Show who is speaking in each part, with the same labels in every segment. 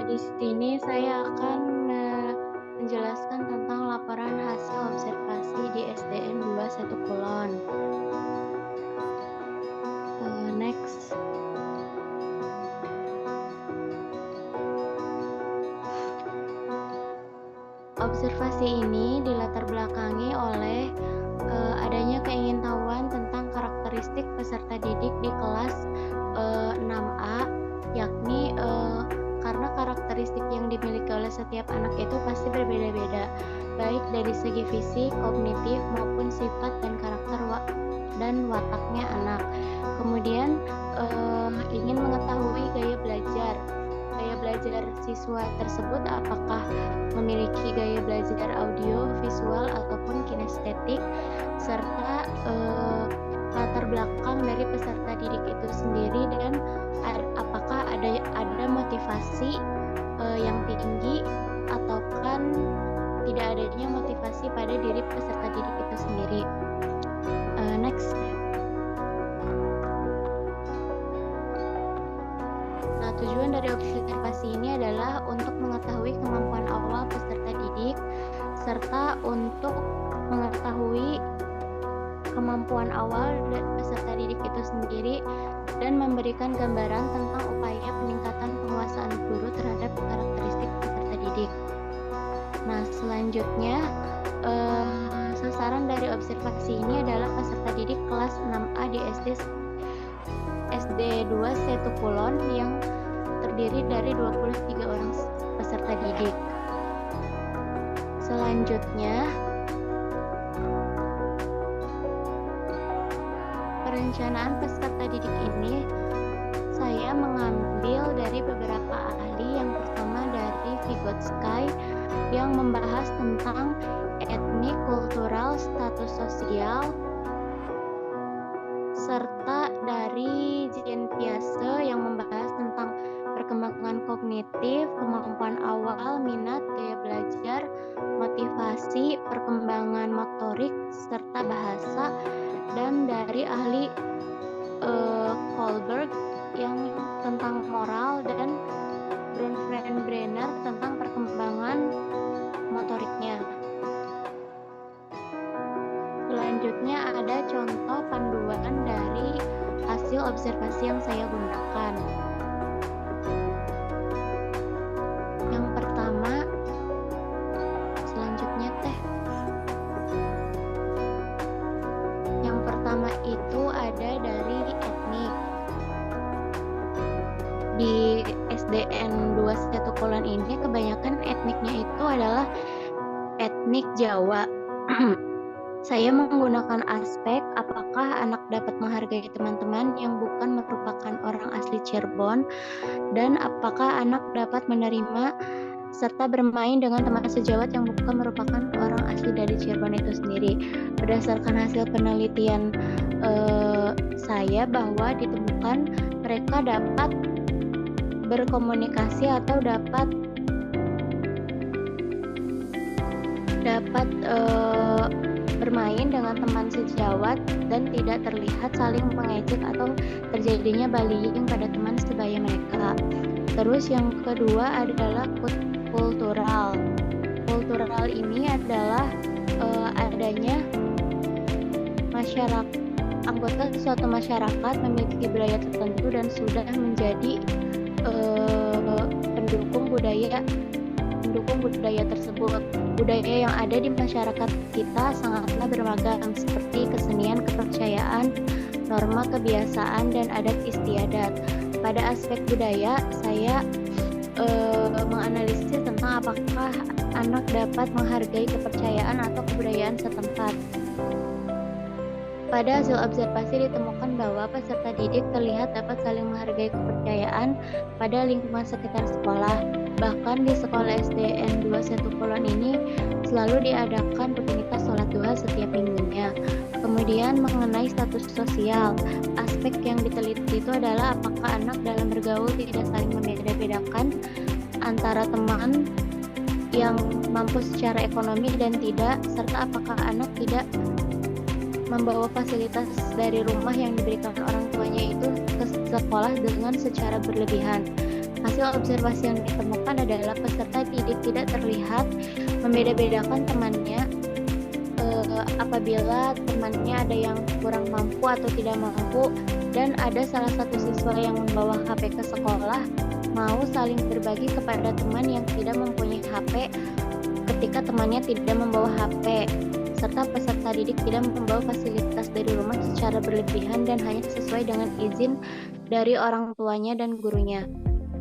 Speaker 1: Di sini saya akan menjelaskan tentang laporan hasil observasi di SDN 21 Kulon. Next. Observasi ini dilatar belakangi oleh adanya keingintahuan tentang karakteristik peserta didik di kelas 6A, yakni karena karakteristik yang dimiliki oleh setiap anak itu pasti berbeda-beda, baik dari segi fisik, kognitif, maupun sifat dan karakter dan wataknya anak. Kemudian ingin mengetahui gaya belajar siswa tersebut, apakah memiliki gaya belajar audio, visual, ataupun kinestetik, serta latar belakang dari peserta didik itu sendiri, dan apakah ada motivasi yang tinggi atau kan tidak adanya motivasi pada diri peserta didik itu sendiri. Next. Nah, tujuan dari observasi ini adalah untuk mengetahui kemampuan awal peserta didik serta untuk mengetahui kemampuan awal peserta didik itu sendiri dan memberikan gambaran tentang upaya peningkatan penguasaan guru terhadap karakteristik peserta didik. Nah, selanjutnya sasaran dari observasi ini adalah peserta didik kelas 6A di SD 21 Kulon yang terdiri dari 23 orang peserta didik. Selanjutnya, perencanaan peserta didik ini saya mengambil dari beberapa ahli. Yang pertama dari Vygotsky yang membahas tentang etnik, kultural, status sosial, serta dari Jean Piaget yang membahas tentang perkembangan kognitif, kemampuan awal, minat, gaya belajar, motivasi, perkembangan motorik, serta bahasa, dan dari ahli Kohlberg yang tentang moral, dan Bronfenbrenner tentang perkembangan motoriknya. Selanjutnya ada contoh panduan dari hasil observasi yang saya gunakan. Yang pertama, selanjutnya Yang pertama itu ada dari etnik. Di SDN 21 Kulon ini kebanyakan etniknya itu adalah etnik Jawa. Saya menggunakan aspek apakah anak dapat menghargai teman-teman yang bukan merupakan orang asli Cirebon, dan apakah anak dapat menerima serta bermain dengan teman sejawat yang bukan merupakan orang asli dari Cirebon itu sendiri. Berdasarkan hasil penelitian saya bahwa ditemukan mereka dapat berkomunikasi atau dapat bermain dengan teman sejawat dan tidak terlihat saling mengejek atau terjadinya bullying pada teman sebaya mereka. Terus yang kedua adalah kultural. Kultural ini adalah adanya anggota suatu masyarakat memiliki budaya tertentu dan sudah menjadi pendukung budaya tersebut. Budaya yang ada di masyarakat kita sangatlah beragam, seperti kesenian, kepercayaan, norma, kebiasaan, dan adat istiadat. Pada aspek budaya, saya menganalisis tentang apakah anak dapat menghargai kepercayaan atau kebudayaan setempat. Pada hasil observasi ditemukan bahwa peserta didik terlihat dapat saling menghargai kepercayaan pada lingkungan sekitar sekolah. Bahkan di sekolah SDN 21 Kulon ini selalu diadakan rutinitas sholat duha setiap minggunya. Kemudian mengenai status sosial, aspek yang diteliti itu adalah apakah anak dalam bergaul tidak saling membeda-bedakan antara teman yang mampu secara ekonomi dan tidak, serta apakah anak tidak membawa fasilitas dari rumah yang diberikan orang tuanya itu ke sekolah dengan secara berlebihan. hasil observasi yang ditemukan adalah peserta didik tidak terlihat membeda-bedakan temannya apabila temannya ada yang kurang mampu atau tidak mampu, dan ada salah satu siswa yang membawa HP ke sekolah mau saling berbagi kepada teman yang tidak mempunyai HP ketika temannya tidak membawa HP, serta peserta didik tidak membawa fasilitas dari rumah secara berlebihan dan hanya sesuai dengan izin dari orang tuanya dan gurunya.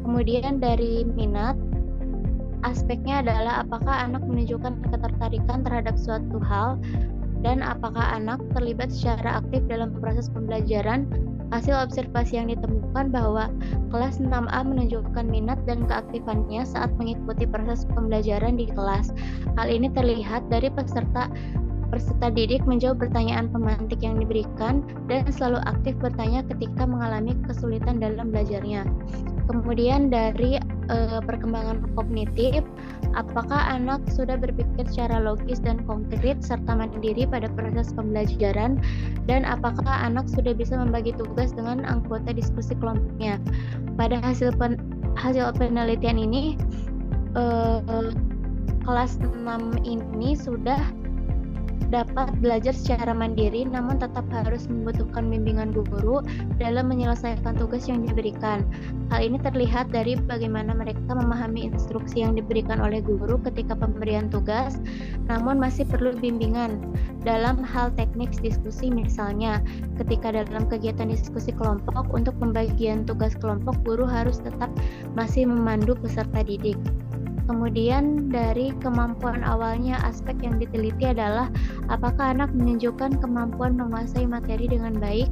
Speaker 1: Kemudian dari minat, aspeknya adalah apakah anak menunjukkan ketertarikan terhadap suatu hal dan apakah anak terlibat secara aktif dalam proses pembelajaran. Hasil observasi yang ditemukan bahwa kelas 6A menunjukkan minat dan keaktifannya saat mengikuti proses pembelajaran di kelas. Hal ini terlihat dari peserta didik menjawab pertanyaan pemantik yang diberikan dan selalu aktif bertanya ketika mengalami kesulitan dalam belajarnya. Kemudian dari perkembangan kognitif, apakah anak sudah berpikir secara logis dan konkret serta mandiri pada proses pembelajaran, dan apakah anak sudah bisa membagi tugas dengan anggota diskusi kelompoknya. Pada hasil penelitian ini, kelas 6 ini sudah dapat belajar secara mandiri, namun tetap harus membutuhkan bimbingan guru dalam menyelesaikan tugas yang diberikan. Hal ini terlihat dari bagaimana mereka memahami instruksi yang diberikan oleh guru ketika pemberian tugas, namun masih perlu bimbingan dalam hal teknik diskusi. Misalnya, ketika dalam kegiatan diskusi kelompok untuk pembagian tugas kelompok, guru harus tetap masih memandu peserta didik. Kemudian dari kemampuan awalnya, aspek yang diteliti adalah apakah anak menunjukkan kemampuan menguasai materi dengan baik.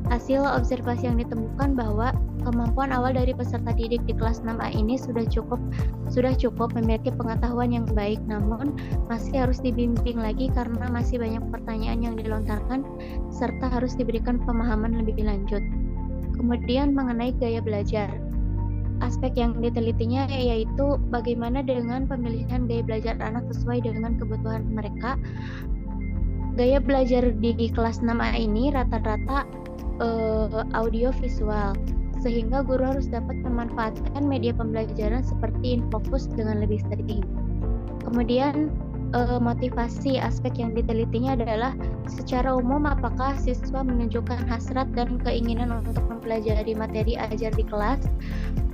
Speaker 1: Hasil observasi yang ditemukan bahwa kemampuan awal dari peserta didik di kelas 6A ini sudah cukup memiliki pengetahuan yang baik, namun masih harus dibimbing lagi karena masih banyak pertanyaan yang dilontarkan serta harus diberikan pemahaman lebih lanjut. Kemudian mengenai gaya belajar. Aspek yang ditelitinya yaitu bagaimana dengan pemilihan gaya belajar anak sesuai dengan kebutuhan mereka. Gaya belajar di kelas 6A ini rata-rata audio visual, sehingga guru harus dapat memanfaatkan media pembelajaran seperti Infocus dengan lebih sering. Kemudian motivasi, aspek yang ditelitinya adalah secara umum apakah siswa menunjukkan hasrat dan keinginan untuk mempelajari materi ajar di kelas.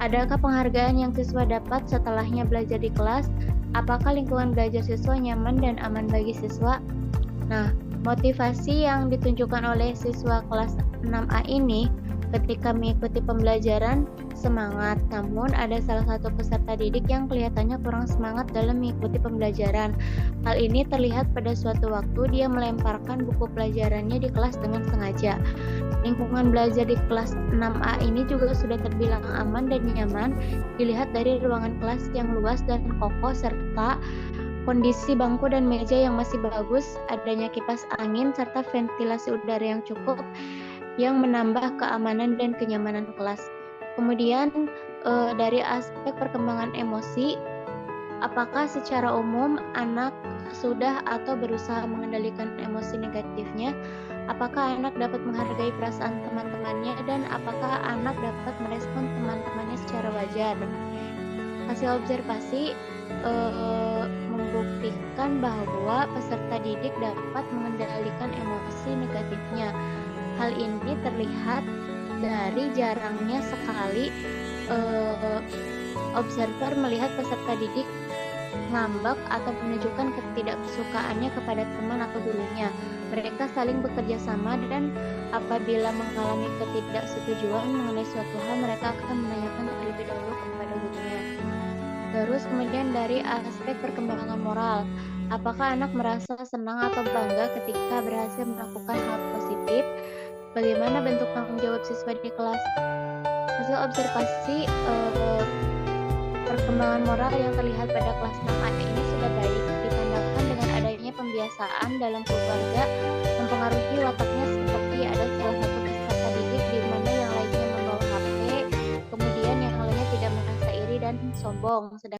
Speaker 1: Adakah penghargaan yang siswa dapat setelahnya belajar di kelas? Apakah lingkungan belajar siswa nyaman dan aman bagi siswa? Nah, motivasi yang ditunjukkan oleh siswa kelas 6A ini ketika mengikuti pembelajaran semangat, namun ada salah satu peserta didik yang kelihatannya kurang semangat dalam mengikuti pembelajaran. Hal ini terlihat pada suatu waktu dia melemparkan buku pelajarannya di kelas dengan sengaja. Lingkungan belajar di kelas 6A ini juga sudah terbilang aman dan nyaman, dilihat dari ruangan kelas yang luas dan kokoh serta kondisi bangku dan meja yang masih bagus, adanya kipas angin serta ventilasi udara yang cukup yang menambah keamanan dan kenyamanan kelas. Kemudian dari aspek perkembangan emosi, apakah secara umum anak sudah atau berusaha mengendalikan emosi negatifnya? Apakah anak dapat menghargai perasaan teman-temannya dan apakah anak dapat merespon teman-temannya secara wajar? Hasil observasi membuktikan bahwa peserta didik dapat mengendalikan emosi negatifnya. Hal ini terlihat dari jarangnya sekali observer melihat peserta didik ngambek atau menunjukkan ketidaksukaannya kepada teman atau gurunya. Mereka saling bekerja sama dan apabila mengalami ketidaksetujuan mengenai suatu hal, mereka akan menanyakan terlebih dahulu kepada gurunya. Terus kemudian dari aspek perkembangan moral, apakah anak merasa senang atau bangga ketika berhasil melakukan hal positif? Bagaimana bentuk tanggung jawab siswa di kelas? Hasil observasi perkembangan moral yang terlihat pada kelas 6A ini sudah baik, ditandai dengan adanya pembiasaan dalam keluarga mempengaruhi wataknya, seperti ada salah satu peserta didik di mana yang lainnya membawa HP, kemudian yang lainnya tidak merasa iri dan sombong, sedangkan